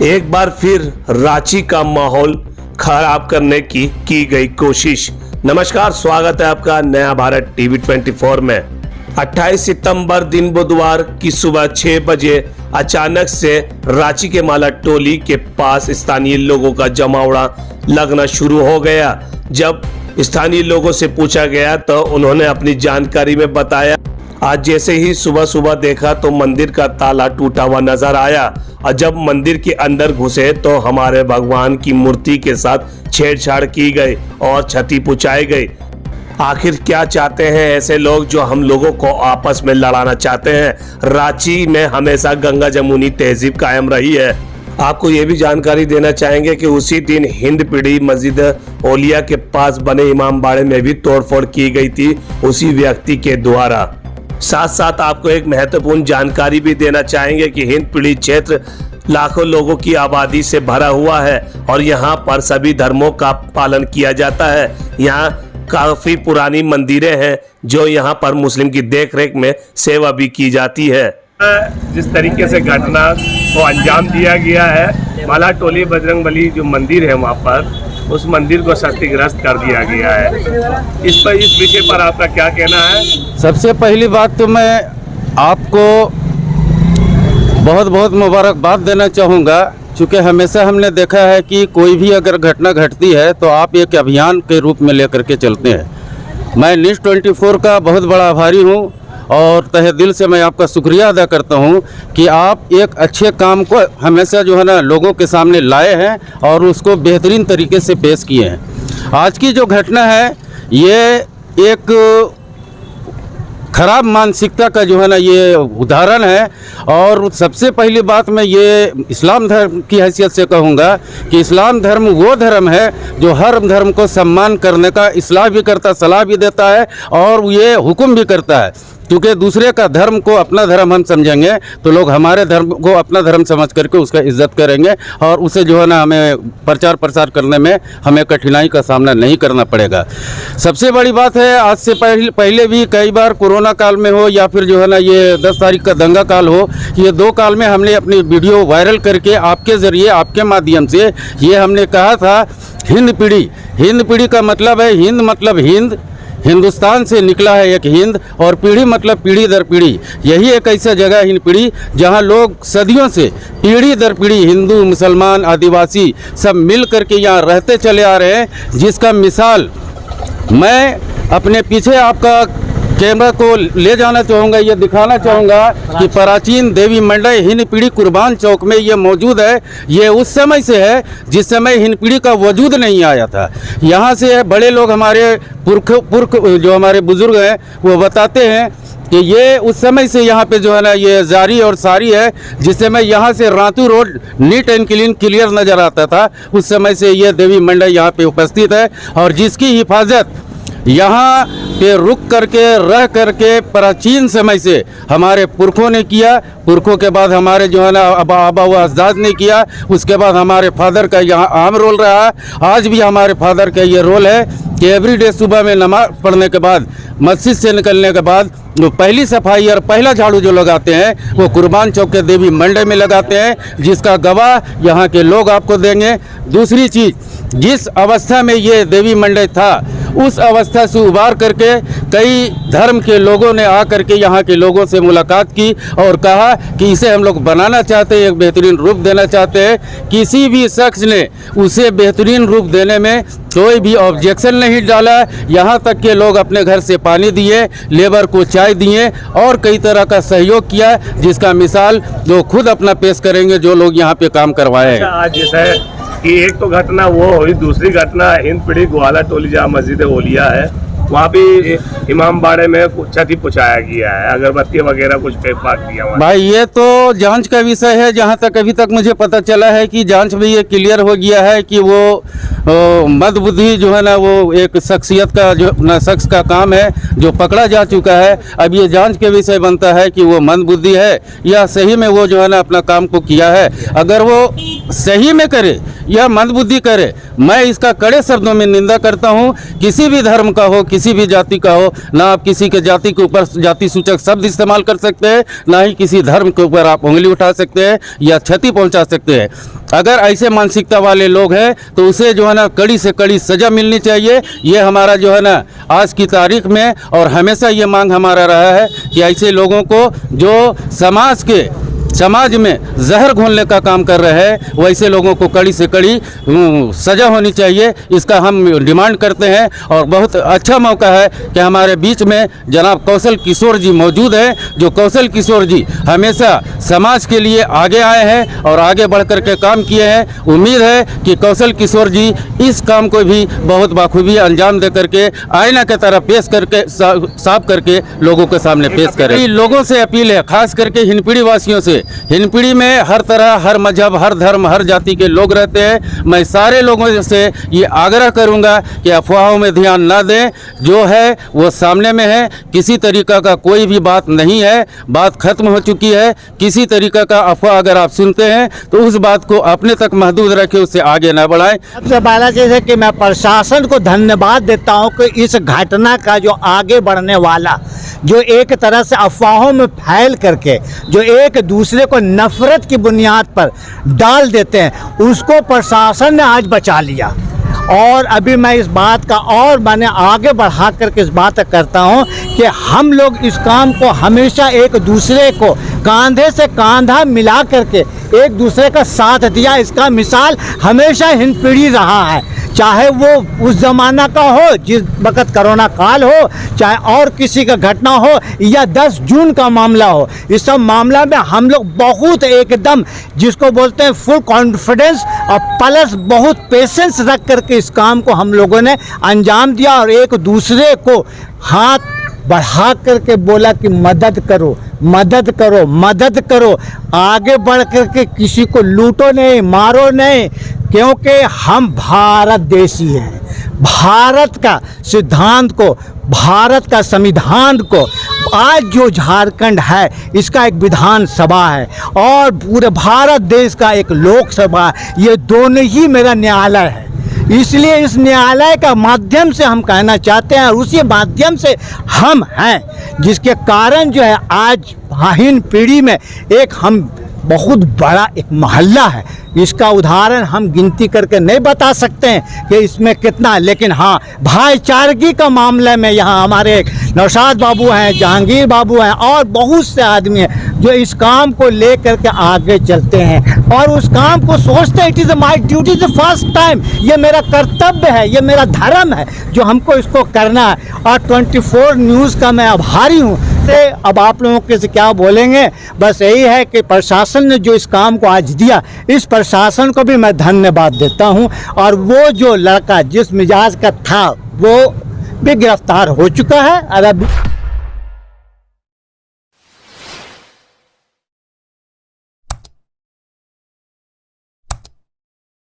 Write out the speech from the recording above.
एक बार फिर रांची का माहौल खराब करने की गई कोशिश। नमस्कार, स्वागत है आपका नया भारत टीवी 24 में। 28 सितंबर दिन बुधवार की सुबह 6 बजे अचानक से रांची के माला टोली के पास स्थानीय लोगों का जमावड़ा लगना शुरू हो गया। जब स्थानीय लोगों से पूछा गया तो उन्होंने अपनी जानकारी में बताया, आज जैसे ही सुबह सुबह देखा तो मंदिर का ताला टूटा हुआ नजर आया और जब मंदिर के अंदर घुसे तो हमारे भगवान की मूर्ति के साथ छेड़छाड़ की गई और क्षति पहुंचाई गई। आखिर क्या चाहते हैं ऐसे लोग जो हम लोगों को आपस में लड़ाना चाहते हैं। रांची में हमेशा गंगा जमुनी तहजीब कायम रही है। आपको ये भी जानकारी देना चाहेंगे कि उसी दिन हिंदपीढ़ी मस्जिद ओलिया के पास बने इमाम बाड़े में भी तोड़फोड़ की गई थी उसी व्यक्ति के द्वारा। साथ साथ आपको एक महत्वपूर्ण जानकारी भी देना चाहेंगे कि हिंदपीढ़ी क्षेत्र लाखों लोगों की आबादी से भरा हुआ है और यहाँ पर सभी धर्मों का पालन किया जाता है। यहाँ काफी पुरानी मंदिरें हैं जो यहाँ पर मुस्लिम की देखरेख में सेवा भी की जाती है। जिस तरीके से घटना को अंजाम दिया गया है, माला टोली बजरंगबली जो मंदिर है वहाँ पर उस मंदिर को क्षतिग्रस्त कर दिया गया है। इस विषय पर आपका क्या कहना है? सबसे पहली बात तो मैं आपको बहुत बहुत मुबारकबाद देना चाहूँगा, क्योंकि हमेशा हमने देखा है कि कोई भी अगर घटना घटती है तो आप एक अभियान के रूप में लेकर के चलते हैं। मैं न्यूज़ 24 का बहुत बड़ा आभारी हूँ और तहे दिल से मैं आपका शुक्रिया अदा करता हूँ कि आप एक अच्छे काम को हमेशा जो है ना लोगों के सामने लाए हैं और उसको बेहतरीन तरीके से पेश किए हैं। आज की जो घटना है ये एक खराब मानसिकता का जो है ना ये उदाहरण है। और सबसे पहली बात मैं ये इस्लाम धर्म की हैसियत से कहूँगा कि इस्लाम धर्म वो धर्म है जो हर धर्म को सम्मान करने का इस्लाह भी करता, सलाह भी देता है और ये हुक्म भी करता है। क्योंकि दूसरे का धर्म को अपना धर्म हम समझेंगे तो लोग हमारे धर्म को अपना धर्म समझ करके उसका इज्जत करेंगे और उसे जो है ना हमें प्रचार प्रसार करने में हमें कठिनाई का सामना नहीं करना पड़ेगा। सबसे बड़ी बात है, आज से पहले भी कई बार कोरोना काल में हो या फिर जो है ना ये 10 तारीख का दंगा काल हो, ये 2 काल में हमने अपनी वीडियो वायरल करके आपके ज़रिए आपके माध्यम से ये हमने कहा था हिंद पीढ़ी का मतलब है हिंद मतलब हिंदुस्तान से निकला है एक हिंद और पीढ़ी मतलब पीढ़ी दर पीढ़ी। यही एक ऐसा जगह है हिंद पीढ़ी जहाँ लोग सदियों से पीढ़ी दर पीढ़ी हिंदू मुसलमान आदिवासी सब मिल करके यहाँ रहते चले आ रहे हैं, जिसका मिसाल मैं अपने पीछे आपका कैमरा को ले जाना चाहूँगा, ये दिखाना चाहूँगा कि प्राचीन देवी मंडल हिंदपीढ़ी कुर्बान चौक में ये मौजूद है। ये उस समय से है जिस समय हिंदपीढ़ी का वजूद नहीं आया था। यहाँ से बड़े लोग हमारे पुरख जो हमारे बुजुर्ग हैं वो बताते हैं कि ये उस समय से यहाँ पे जो है ना ये जारी और सारी है। जिस समय यहाँ से Ratu road neat and clear नज़र आता था उस समय से ये देवी मंडल यहाँ पे उपस्थित है और जिसकी हिफाजत यहाँ पे रुक करके रह करके प्राचीन समय से हमारे पुरखों ने किया। पुरखों के बाद हमारे जो है ना आबा व अजदाद ने किया। उसके बाद हमारे फादर का यहाँ आम रोल रहा है। आज भी हमारे फादर का ये रोल है कि एवरीडे सुबह में नमाज पढ़ने के बाद मस्जिद से निकलने के बाद जो पहली सफाई और पहला झाड़ू जो लगाते हैं वो कुर्बान चौक के देवी मंडल में लगाते हैं, जिसका गवाह यहाँ के लोग आपको देंगे। दूसरी चीज़, जिस अवस्था में ये देवी मंडल था उस अवस्था से उबार करके कई धर्म के लोगों ने आकर के यहाँ के लोगों से मुलाकात की और कहा कि इसे हम लोग बनाना चाहते हैं, एक बेहतरीन रूप देना चाहते हैं। किसी भी शख्स ने उसे बेहतरीन रूप देने में कोई भी ऑब्जेक्शन नहीं डाला। यहाँ तक के लोग अपने घर से पानी दिए, लेबर को चाय दिए और कई तरह का सहयोग किया, जिसका मिसाल जो खुद अपना पेश करेंगे जो लोग यहाँ पे काम करवाए हैं। आज जैसे कि एक तो घटना वो हुई, दूसरी घटना हिंदपीढ़ी ग्वाला टोली जहाँ मस्जिद ओलिया है वहाँ भी इमाम बाड़े में क्षति पहुँचाया गया है, अगरबत्ती वगैरह कुछ फेंक दिया हुआ। भाई ये तो जांच का विषय है। जहाँ तक अभी तक मुझे पता चला है कि जांच में ये क्लियर हो गया है कि वो मंदबुद्धि जो है ना वो एक शख्सियत का जो ना शख्स का काम है जो पकड़ा जा चुका है। अब ये जांच के विषय बनता है कि वो मंदबुद्धि है या सही में वो जो है ना अपना काम को किया है। अगर वो सही में करे या मंदबुद्धि करे, मैं इसका कड़े शब्दों में निंदा करता हूँ। किसी भी धर्म का हो, किसी भी जाति का हो, ना आप किसी के जाति के ऊपर जाति सूचक शब्द इस्तेमाल कर सकते हैं, ना ही किसी धर्म के ऊपर आप उंगली उठा सकते हैं या क्षति पहुंचा सकते हैं। अगर ऐसे मानसिकता वाले लोग हैं तो उसे जो है ना कड़ी से कड़ी सज़ा मिलनी चाहिए। ये हमारा जो है ना आज की तारीख में और हमेशा ये मांग हमारा रहा है कि ऐसे लोगों को जो समाज में जहर घोलने का काम कर रहे हैं, वैसे लोगों को कड़ी से कड़ी सज़ा होनी चाहिए। इसका हम डिमांड करते हैं। और बहुत अच्छा मौका है कि हमारे बीच में जनाब कौशल किशोर जी मौजूद हैं, जो कौशल किशोर जी हमेशा समाज के लिए आगे आए हैं और आगे बढ़ कर के काम किए हैं। उम्मीद है कि कौशल किशोर जी इस काम को भी बहुत बाखूबी अंजाम दे करके आईना की तरह पेश करके साफ करके लोगों के सामने पेश करें। लोगों से अपील है, खास करके हिंदपीढ़ी वासियों से। हिंदपीढ़ी में हर तरह, हर मजहब, हर धर्म, हर जाति के लोग रहते हैं। मैं सारे लोगों से ये आग्रह करूंगा कि अफवाहों में ध्यान ना दें। जो है वो सामने में है, किसी तरीका का कोई भी बात नहीं है, बात खत्म हो चुकी है। किसी तरीका का अफवाह अगर आप सुनते हैं तो उस बात को अपने तक महदूद रखें, उससे आगे ना बढ़ाएं। सबसे पहला चीज़ है कि मैं प्रशासन को धन्यवाद देता हूं कि इस घटना का जो आगे बढ़ने वाला, जो एक तरह से अफवाहों में फैल करके जो एक दूसरे को नफरत की बुनियाद पर डाल देते हैं, उसको प्रशासन ने आज बचा लिया। और अभी मैं इस बात का और मैंने आगे बढ़ा करके इस बात करता हूं कि हम लोग इस काम को हमेशा एक दूसरे को कंधे से कंधा मिला करके एक दूसरे का साथ दिया। इसका मिसाल हमेशा हिंदपीढ़ी रहा है, चाहे वो उस ज़माना का हो जिस वक़्त कोरोना काल हो, चाहे और किसी का घटना हो या 10 जून का मामला हो। इस सब मामला में हम लोग बहुत एकदम जिसको बोलते हैं फुल कॉन्फिडेंस और प्लस बहुत पेशेंस रख करके इस काम को हम लोगों ने अंजाम दिया और एक दूसरे को हाथ बढ़ा करके बोला कि मदद करो, मदद करो, मदद करो। आगे बढ़ करके किसी को लूटो नहीं, मारो नहीं, क्योंकि हम भारत देशी हैं। भारत का सिद्धांत को, भारत का संविधान को, आज जो झारखंड है इसका एक विधानसभा है और पूरे भारत देश का एक लोकसभा है। ये दोनों ही मेरा न्यायालय है। इसलिए इस न्यायालय का माध्यम से हम कहना चाहते हैं और उसी माध्यम से हम हैं, जिसके कारण जो है आज हिंद पीढ़ी में एक हम बहुत बड़ा एक मोहल्ला है। इसका उदाहरण हम गिनती करके नहीं बता सकते हैं कि इसमें कितना, लेकिन हाँ भाईचारगी का मामले में यहाँ हमारे एक नौशाद बाबू हैं, जहांगीर बाबू हैं और बहुत से आदमी हैं जो इस काम को ले करके आगे चलते हैं और उस काम को सोचते हैं it is my duty the first time, ये मेरा कर्तव्य है, ये मेरा धर्म है जो हमको इसको करना है। और 24 न्यूज़ का मैं आभारी हूँ। अब आप लोगों के से क्या बोलेंगे, बस यही है कि प्रशासन ने जो इस काम को आज दिया, इस प्रशासन को भी मैं धन्यवाद देता हूं। और वो जो लड़का जिस मिजाज का था वो भी गिरफ्तार हो चुका है। और अब